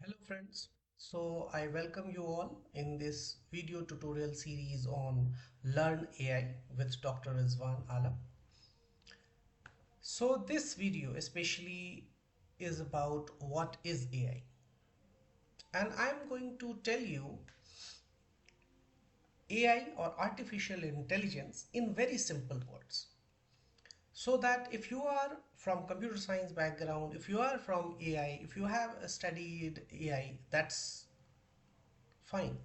Hello friends, so I welcome you all in this video tutorial series on Learn AI with Dr. Rizwan Alam. So this video especially is about what is AI, and I'm going to tell you AI or artificial intelligence in very simple words. So that if you are from computer science background, if you are from AI, if you have studied AI, that's fine.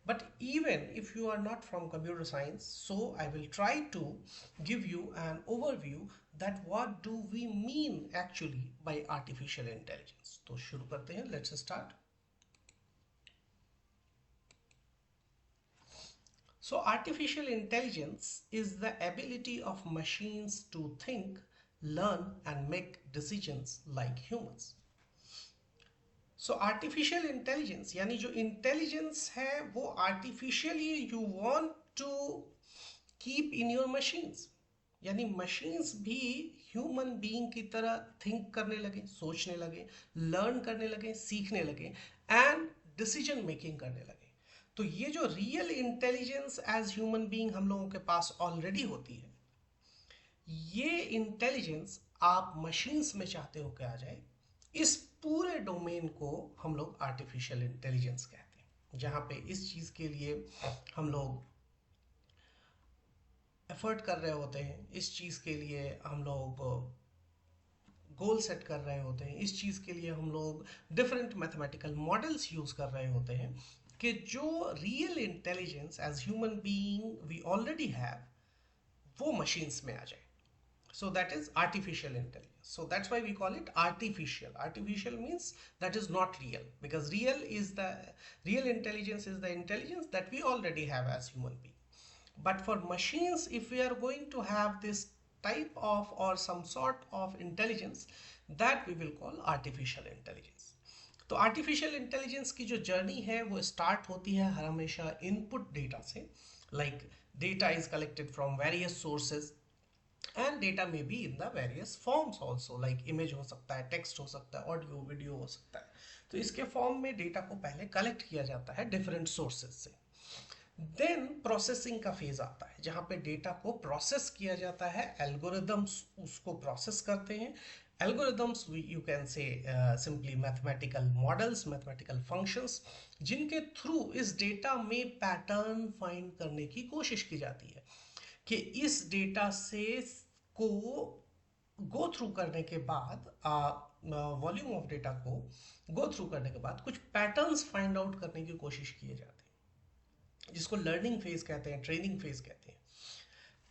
But even if you are not from computer science, so I will try to give you an overview that what do we mean actually by artificial intelligence. तो शुरू करते हैं, let's start. So artificial intelligence is the ability of machines to think, learn and make decisions like humans. So artificial intelligence यानी जो intelligence है वो artificially you want to keep in your machines, यानी machines भी human being की तरह think करने लगे, सोचने लगे, लर्न करने लगे, सीखने लगे एंड डिसीजन मेकिंग करने लगे. तो ये जो real intelligence as human being हम लोगों के पास ऑलरेडी होती है, ये इंटेलिजेंस आप मशीन्स में चाहते हो कि आ जाए, इस पूरे डोमेन को हम लोग आर्टिफिशियल इंटेलिजेंस कहते हैं. जहां पे इस चीज के लिए हम लोग एफर्ट कर रहे होते हैं, इस चीज के लिए हम लोग गोल सेट कर रहे होते हैं, इस चीज के लिए हम लोग डिफरेंट मैथमेटिकल मॉडल्स यूज कर रहे होते हैं कि जो real intelligence as human being we already have वो मशीन्स में आ जाए. So that is artificial intelligence. So that's why we call it artificial. Artificial means that is not real, because real intelligence is the intelligence that we already have as human being. But for machines, if we are going to have this type of or some sort of intelligence, that we will call artificial intelligence. तो artificial intelligence की जो journey है वो start होती है हमेशा input data से. Like data is collected from various sources and data में be in the various forms also, like image हो सकता है, टेक्स्ट हो सकता है, ऑडियो वीडियो हो सकता है. तो इसके फॉर्म में डेटा को पहले कलेक्ट किया जाता है डिफरेंट सोर्सेज से. देन प्रोसेसिंग का फेज आता है जहां पे डेटा को प्रोसेस किया जाता है, एल्गोरिदम्स उसको प्रोसेस करते हैं. Algorithms you can say simply mathematical models, mathematical functions, जिनके थ्रू इस डेटा में पैटर्न फाइंड करने की कोशिश की जाती है कि इस डेटा से को गो थ्रू करने के बाद, वॉल्यूम ऑफ डेटा को गो थ्रू करने के बाद कुछ पैटर्न्स फाइंड आउट करने की कोशिश किए जाते हैं, जिसको लर्निंग फेज कहते हैं, ट्रेनिंग फेज कहते हैं.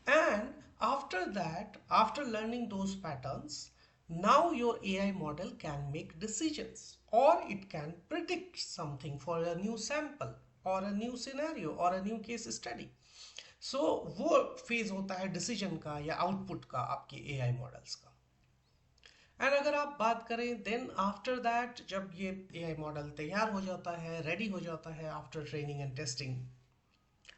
And after that, after learning those patterns, now your AI model can make decisions, or it can predict something for a new sample or a new scenario or a new case study. सो वो phase होता है decision का या output का आपके AI models का. And अगर आप बात करें देन आफ्टर दैट, जब ये एआई मॉडल तैयार हो जाता है, रेडी हो जाता है after training and testing,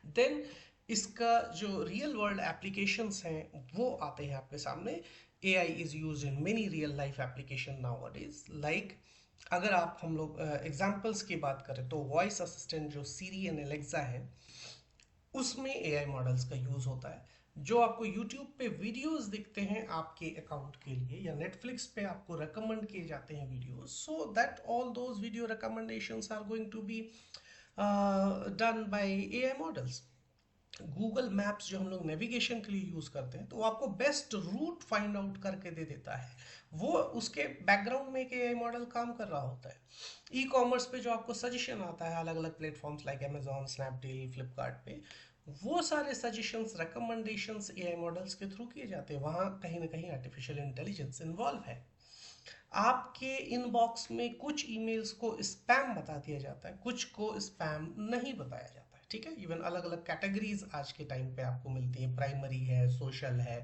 then इसका जो रियल वर्ल्ड एप्लीकेशंस हैं वो आते हैं आपके सामने. AI is used in many real life application nowadays. Like अगर आप हम लोग एग्जांपल्स की बात करें तो वॉइस असिस्टेंट जो सीरी एंड एलेक्सा है, उसमें एआई मॉडल्स का यूज होता है. जो आपको यूट्यूब पे वीडियोस दिखते हैं आपके अकाउंट के लिए, या नेटफ्लिक्स पे आपको रेकमेंड किए जाते हैं videos, so that all those video recommendations are going to be done by AI models. Google Maps जो हम लोग नेविगेशन के लिए यूज करते हैं, तो वो आपको बेस्ट रूट फाइंड आउट करके दे देता है. वो उसके बैकग्राउंड में एक एआई मॉडल काम कर रहा होता है. ई कॉमर्स पे जो आपको सजेशन आता है अलग अलग platforms like Amazon, Snapdeal, Flipkart पे, वो सारे सजेशंस, रिकमेंडेशंस एआई मॉडल्स के थ्रू किए जाते हैं. वहां कहीं ना कहीं आर्टिफिशियल इंटेलिजेंस इन्वॉल्व है. आपके इनबॉक्स में कुछ ईमेल्स को स्पैम बता दिया जाता है, कुछ को स्पैम नहीं बताया जाता है. ठीक है, इवन अलग अलग कैटेगरीज आज के टाइम पे आपको मिलती है. प्राइमरी है, सोशल है,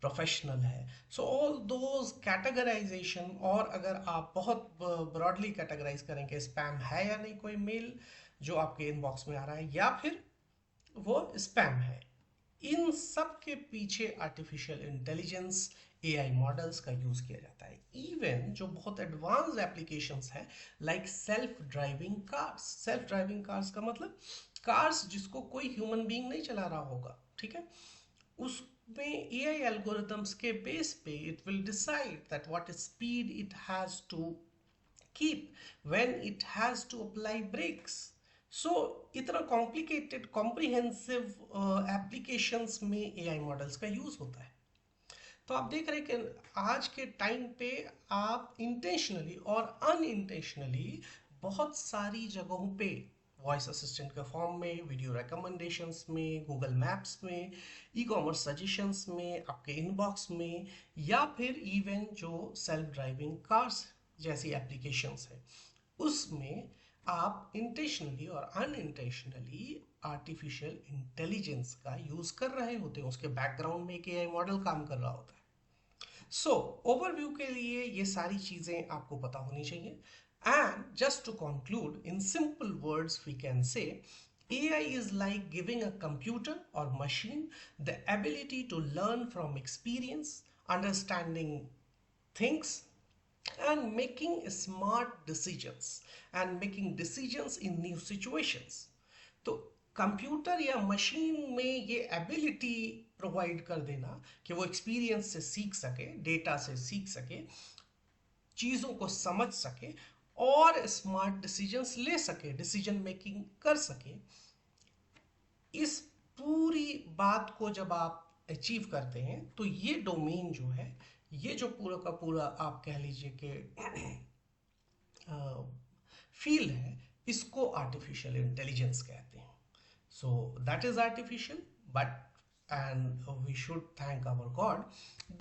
प्रोफेशनल है. सो ऑल दोज कैटेगराइजेशन, और अगर आप बहुत ब्रॉडली कैटेगराइज करें कि स्पैम है या नहीं कोई मेल जो आपके इनबॉक्स में आ रहा है, या फिर वो स्पैम है, इन सब के पीछे आर्टिफिशियल इंटेलिजेंस एआई मॉडल्स का यूज किया जाता है। इवन जो बहुत एडवांस एप्लीकेशंस हैं लाइक सेल्फ ड्राइविंग कार्स का मतलब कार्स जिसको कोई ह्यूमन बीइंग नहीं चला रहा होगा, ठीक है, उसमें एआई एल्गोरिदम्स के बेस पे it will decide that what speed it has to keep when it has to apply brakes. So इतना कॉम्प्लिकेटेड कॉम्प्रिहेंसिव एप्लीकेशंस में एआई मॉडल्स का यूज होता है। तो आप देख रहे हैं कि आज के टाइम पे आप इंटेंशनली और अनइंटेंशनली बहुत सारी जगहों पे वॉइस असिस्टेंट के फॉर्म में, वीडियो रिकमेंडेशंस में, गूगल मैप्स में, ई कॉमर्स सजेशंस में, आपके इनबॉक्स में, या फिर इवन जो सेल्फ ड्राइविंग कार्स जैसी एप्लीकेशंस है उसमें आप इंटेंशनली और अनइंटेंशनली आर्टिफिशियल इंटेलिजेंस का यूज कर रहे होते हैं। उसके बैकग्राउंड में एक एआई मॉडल काम कर रहा होता है। सो ओवरव्यू के लिए ये सारी चीजें आपको पता होनी चाहिए। And just to conclude in simple words we can say AI is like giving a computer or machine the ability to learn from experience, understanding things, and making smart decisions and making decisions in new situations. तो computer या machine में ये ability provide कर देना कि वो experience से सीख सके, डेटा से सीख सके, चीज़ों को समझ सके और स्मार्ट डिसीजंस ले सके, डिसीजन मेकिंग कर सके, इस पूरी बात को जब आप अचीव करते हैं तो ये डोमेन जो है, ये जो पूरा का पूरा आप कह लीजिए कि फील्ड है, इसको आर्टिफिशियल इंटेलिजेंस कहते हैं। So that is artificial, but and we should thank our god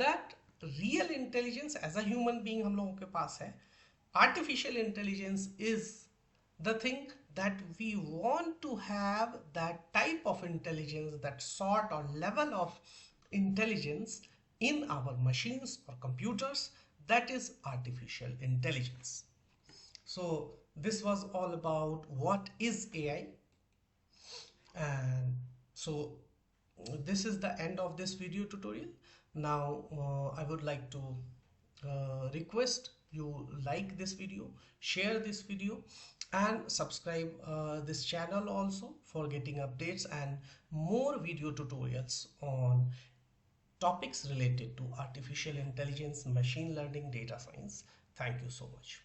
that real intelligence as a human being हम लोगों के पास है। Artificial intelligence is the thing that we want to have, that type of intelligence, that sort or level of intelligence in our machines or computers, that is artificial intelligence. So this was all about what is AI, and so this is the end of this video tutorial. Now I would like to request you like this video, share this video, and subscribe this channel also for getting updates and more video tutorials on topics related to artificial intelligence, machine learning, data science. Thank you so much.